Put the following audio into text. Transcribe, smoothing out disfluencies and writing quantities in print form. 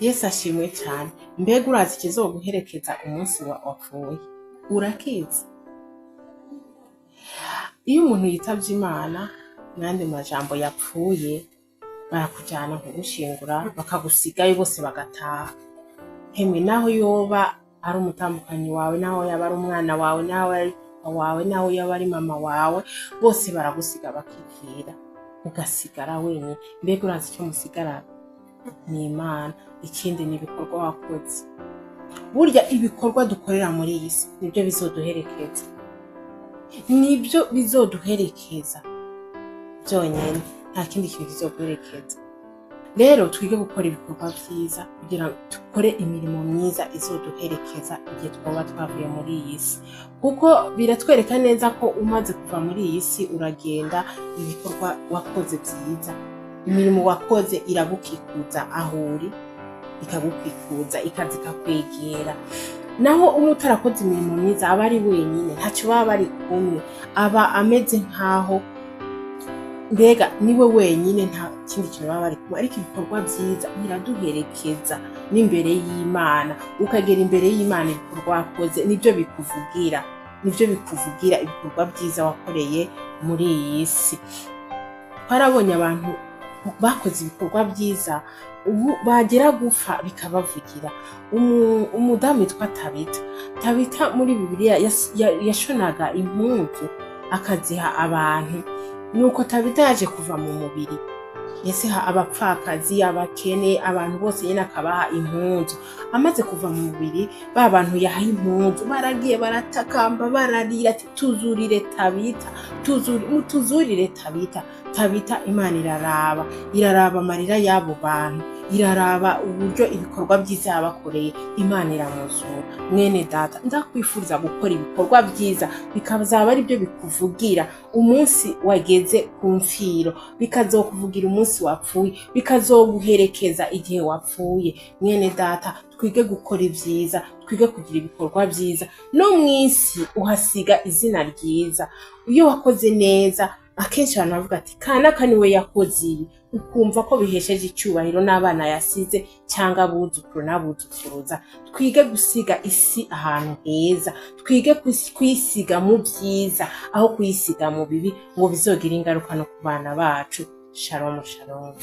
Yesu ashimwe cyane. Mbega urazi ikizoguherekeza umunsi wapfuye? Urakizi? Iyo umuntu yitavye Imana n'andi majambo yapfuye, barakujana kugushingura bakagusigayo bose bagataha. Hemwe naho yoba ari umutambukanyi wawe, naho yaba ari umwana wawe, naho ari papa wawe, naho yaba ari mama wawe, bose baragusiga bakikira, ugasigara wenyine. Mbega urazi icyo musigara? Ni Imana. Ikindi ni ibikorwa wakoze. Burya ibikorwa dukorera muri iyi si nibyo bizoduherekeza, nibyo bizoduherekeza byonyine, nta kindi kintu kizoduherekeza. Rero twige gukora ibikorwa byiza kugira ngo dukore imirimo myiza izoduherekeza igihe twaba twavuye muri iyi si, kuko biratwereka neza ko umaze kuva muri iyi si uragenda, ibikorwa wakoze byiza, imirimo wakoze iragukikuza aho uri, ikagukikuza ikaza ikakwegera. Naho utarakoze imirimo myiza aba ari wenyine, ntacyo baba bari kumwe, aba ameze nkaho mbega niwe wenyine, nta kindi kintu baba bari kumwe. Ariko ibikorwa byiza biraduherekeza n'imbere y'Imana, ukagera imbere y'Imana ibikorwa wakoze nibyo bikuvugira, ibikorwa byiza wakoreye muri iyi si. Twarabonye abantu bakoze ibikorwa byiza ubu bagera gupfa bikabavugira. Umudamu witwa Tabita muri Bibiliya yashonaga impuzu akaziha abantu, nuko Tabita yaje kuva mu mubiri, yasiha abapfakazi, abakene, abantu bose nyine akabaha impuzu. Amaze kuva mu mubiri, ba bantu yaha impuzu baragiye baratakamba bararira ati tuzurire Tabita, tuzurire Tabita. Tabita Imana iraraba amarira y'abo bantu, iraraba uburyo ibikorwa byiza yabakoreye, Imana iramuzura. Mwene data, ndakwifuriza gukora ibikorwa byiza bikazaba ari byo bikuvugira umunsi wageze ku mfiro, bikazokuvugira umunsi wapfuye, bikazoguherekeza igihe wapfuye. Mwene data, twige gukora ibyiza, twige kugira ibikorwa byiza, no mw'isi uhasiga izina ryiza. Iyo wakoze neza, akenshi abantu bavuga ati kanaka niwe yakoze ibi, ukumva ko bihesheje icyubahiro n'abana yasize cyangwa abuzukuru n'abuzukuruza. Twige gusiga isi ahantu heza, twige kwisiga mu byiza aho kuyisiga mu bibi, ngo bizogire ingaruka no ku bana bacu. Shalom shalom.